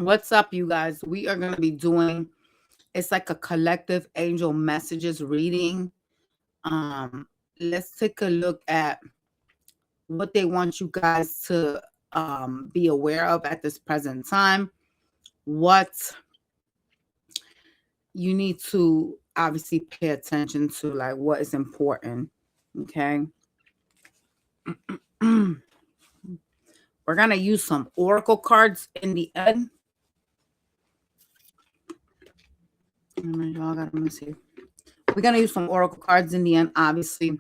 What's up, you guys? We are going to be doing, it's like a collective angel messages reading. Let's take a look at what they want you guys to be aware of at this present time. What you need to obviously pay attention to, like what is important. Okay. We're going to use some oracle cards in the end. Y'all got to see. We're going to use some oracle cards in the end, obviously,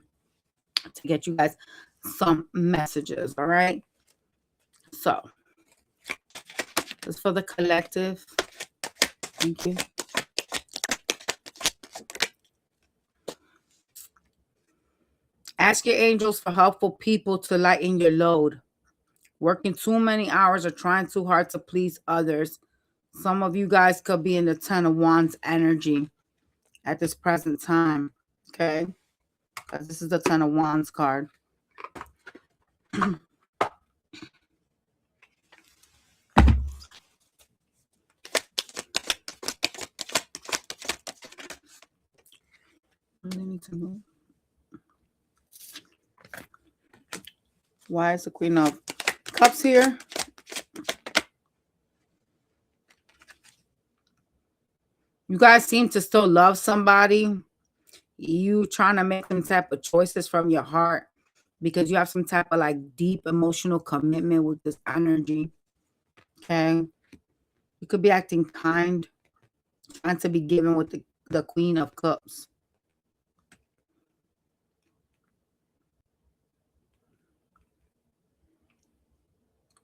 to get you guys some messages. All right. So this is for the collective. Thank you. Ask your angels for helpful people to lighten your load. Working too many hours or trying too hard to please others. Some of you guys could be in the 10 of Wands energy at this present time. Okay. Because this is the 10 of Wands card. Really need to know. Why is the Queen of Cups here? You guys seem to still love somebody. You trying to make some type of choices from your heart because you have some type of like deep emotional commitment with this energy. Okay. You could be acting kind, trying to be given with the Queen of Cups.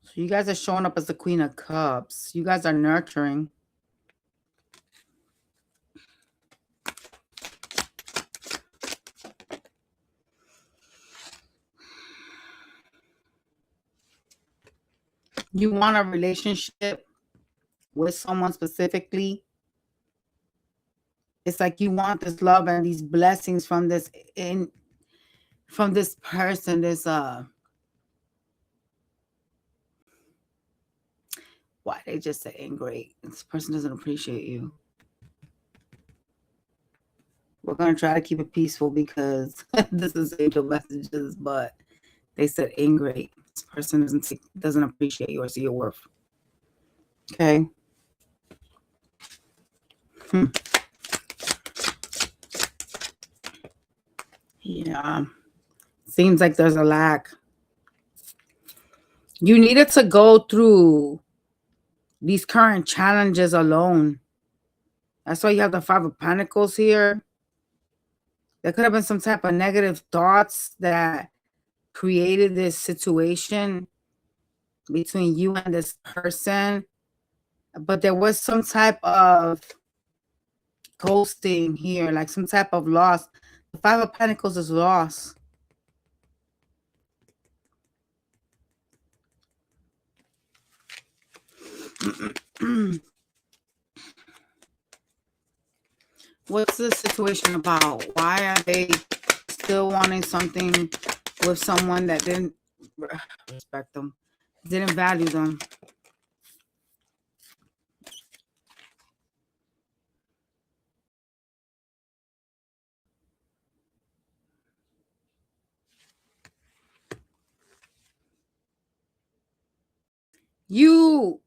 So you guys are showing up as the Queen of Cups. You guys are nurturing. You want a relationship with someone specifically. It's like you want this love and these blessings from this person. This why they just saying great. This person doesn't appreciate you. We're gonna try to keep it peaceful because this is angel messages, but they said ingrate. This person doesn't appreciate you or see your worth. Okay. Yeah. Seems like there's a lack. You needed to go through these current challenges alone. That's why you have the Five of Pentacles here. There could have been some type of negative thoughts that created this situation between you and this person. But there was some type of ghosting here, like some type of loss. The Five of Pentacles is loss. What's the situation about? Why are they still wanting something with someone that didn't respect them, didn't value them? You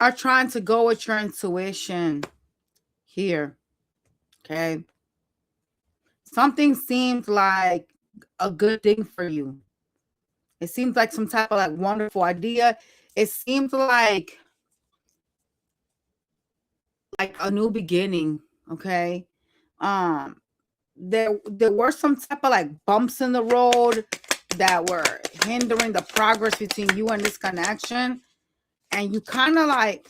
are trying to go with your intuition here. Okay. Something seems like a good thing for you. It seems like some type of like wonderful idea. It seems like a new beginning. Okay. There were some type of like bumps in the road that were hindering the progress between you and this connection. And you kind of like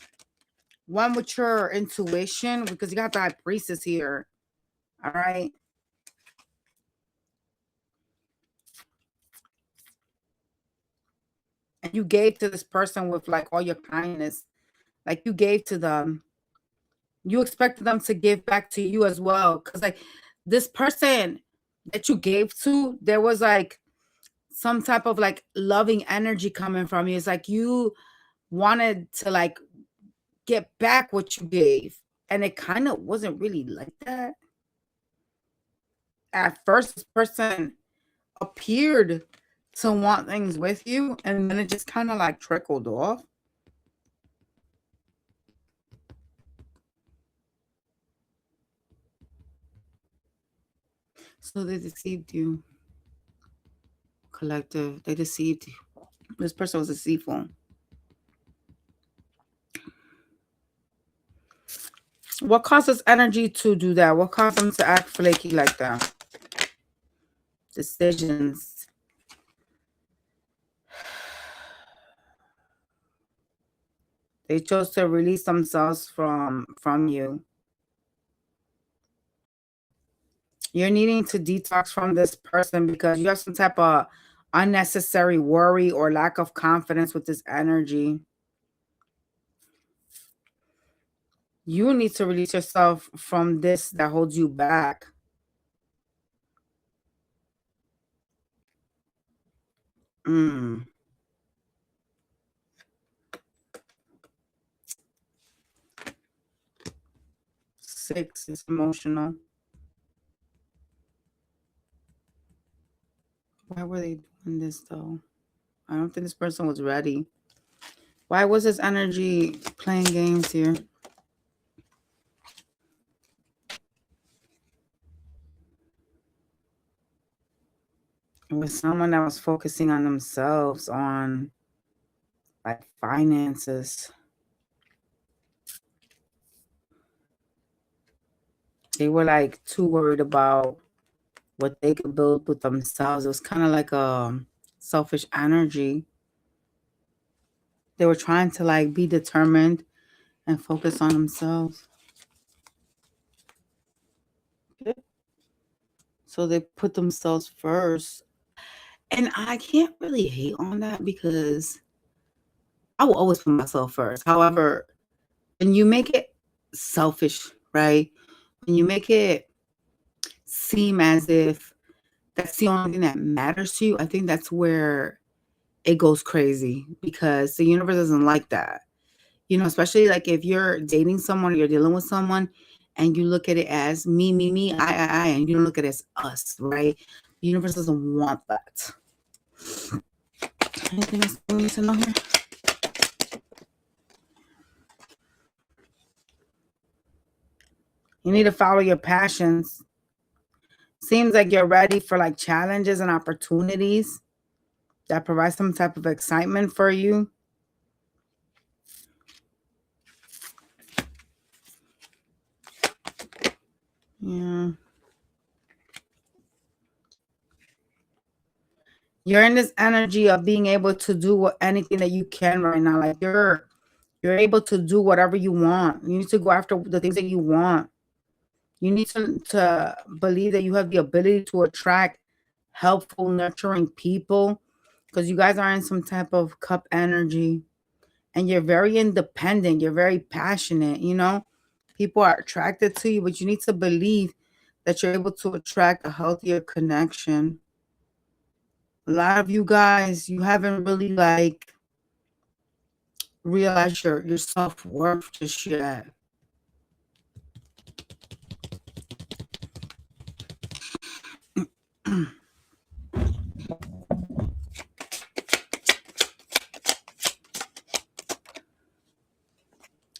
went with your intuition because you got the High Priestess here. All right. And you gave to this person with like all your kindness. Like you gave to them. You expected them to give back to you as well. Because like this person that you gave to, there was like some type of like loving energy coming from you. It's like you wanted to like get back what you gave. And it kind of wasn't really like that. At first, this person appeared to want things with you, and then it just kind of like trickled off. So they deceived you. Collective, they deceived you. This person was deceitful. What causes energy to do that? What caused them to act flaky like that? Decisions. They chose to release themselves from you. You're needing to detox from this person because you have some type of unnecessary worry or lack of confidence with this energy. You need to release yourself from this that holds you back. Mm. 6 is emotional. Why were they doing this though? I don't think this person was ready. Why was this energy playing games here? It was someone that was focusing on themselves, on like finances. They were like too worried about what they could build with themselves. It was kind of like a selfish energy. They were trying to like be determined and focus on themselves. Okay. So they put themselves first. And I can't really hate on that because I will always put myself first. However, when you make it selfish, right? When you make it seem as if that's the only thing that matters to you, I think that's where it goes crazy because the universe doesn't like that. You know, especially like if you're dating someone or you're dealing with someone and you look at it as me, I, and you don't look at it as us, right? The universe doesn't want that. Anything else we need to know here? You need to follow your passions. Seems like you're ready for like challenges and opportunities that provide some type of excitement for you. Yeah. You're in this energy of being able to do anything that you can right now. Like you're able to do whatever you want. You need to go after the things that you want. You need to believe that you have the ability to attract helpful, nurturing people because you guys are in some type of cup energy and you're very independent. You're very passionate, you know? People are attracted to you, but you need to believe that you're able to attract a healthier connection. A lot of you guys, you haven't really like realized your self-worth just yet.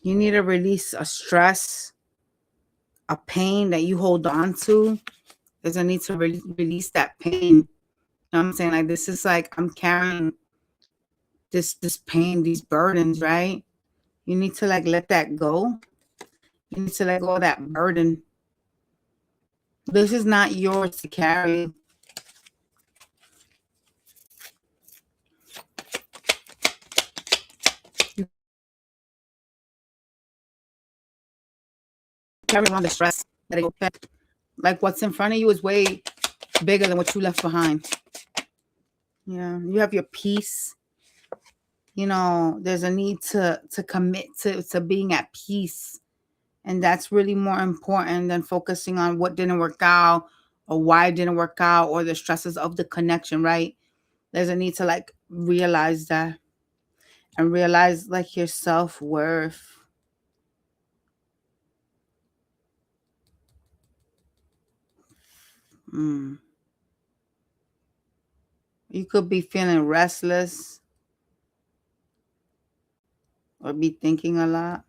You need to release a stress, a pain that you hold on to. There's a need to release that pain. You know what I'm saying? Like this is like I'm carrying this pain, these burdens, right? You need to like let that go. You need to let go of that burden. This is not yours to carry. You carry on the stress. Let it go. Like what's in front of you is way bigger than what you left behind. Yeah, you have your peace. You know, there's a need to commit to being at peace. And that's really more important than focusing on what didn't work out or why it didn't work out or the stresses of the connection, right? There's a need to like realize that and realize like your self-worth. You could be feeling restless or be thinking a lot.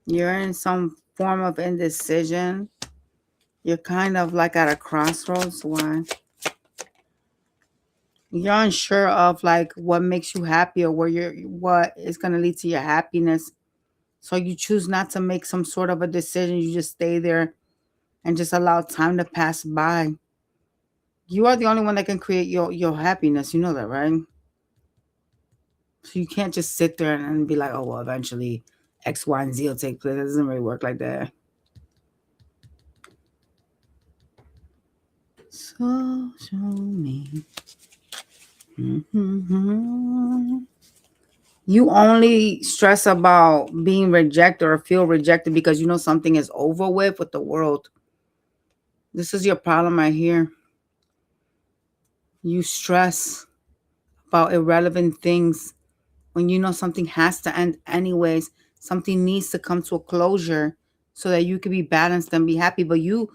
You're in some form of indecision. You're kind of like at a crossroads. Why? You're unsure of like what makes you happy or what is going to lead to your happiness. So you choose not to make some sort of a decision. You just stay there and just allow time to pass by. You are the only one that can create your happiness. You know that, right? So you can't just sit there and be like, oh, well, eventually X, Y, and Z will take place. It doesn't really work like that. So show me. You only stress about being rejected or feel rejected because you know something is over with the world. This is your problem right here. You stress about irrelevant things when you know something has to end anyways. Something needs to come to a closure so that you can be balanced and be happy. But you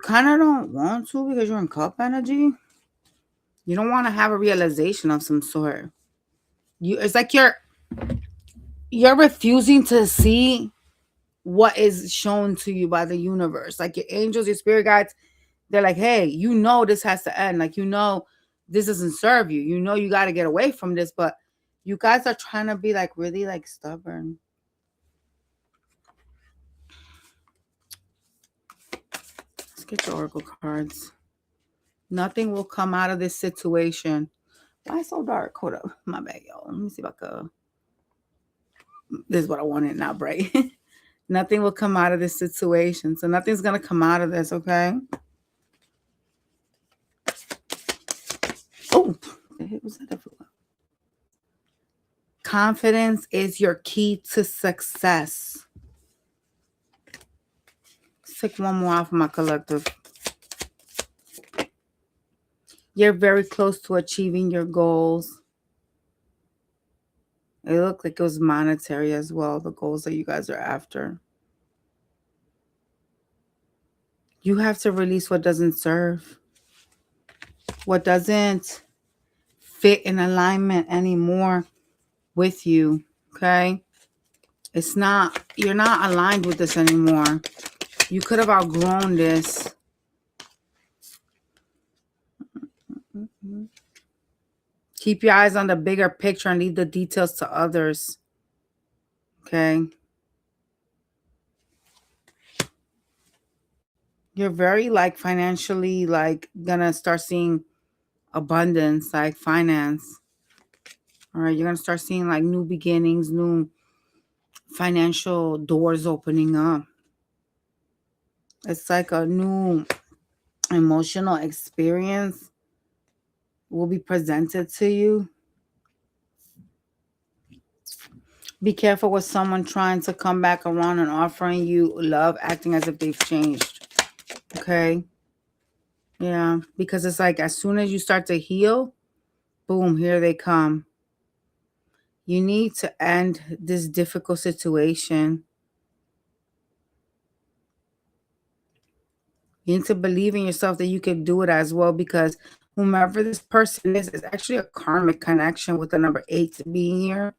kind of don't want to because you're in cup energy. You don't want to have a realization of some sort. It's like you're refusing to see what is shown to you by the universe. Like your angels, your spirit guides, they're like, hey, you know this has to end. Like, you know this doesn't serve you. You know you got to get away from this, but you guys are trying to be like really like stubborn. Let's get your oracle cards. Nothing will come out of this situation. Why so dark? Hold up. My bad, y'all. Let me see if I can. This is what I wanted, not bright. Nothing will come out of this situation. So nothing's going to come out of this, okay? Oh, the heck was that? Confidence is your key to success. Let's take one more off of my collective. You're very close to achieving your goals. It looked like it was monetary as well, the goals that you guys are after. You have to release what doesn't serve, what doesn't fit in alignment anymore with you, okay? You're not aligned with this anymore. You could have outgrown this. Keep your eyes on the bigger picture and leave the details to others. Okay. You're very like financially like gonna start seeing abundance, like finance. All right. You're gonna start seeing like new beginnings, new financial doors opening up. It's like a new emotional experience will be presented to you. Be careful with someone trying to come back around and offering you love, acting as if they've changed. Okay? Yeah, because it's like as soon as you start to heal, boom, here they come. You need to end this difficult situation. You need to believe in yourself that you can do it as well, because whomever this person is actually a karmic connection with the number 8 being here.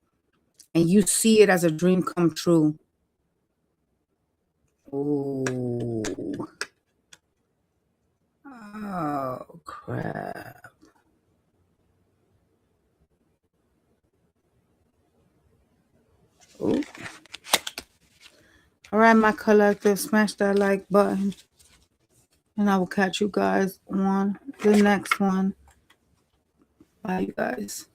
And you see it as a dream come true. Oh. Oh, crap. Ooh. All right, my collective, smash that like button. And I will catch you guys on the next one. Bye, you guys.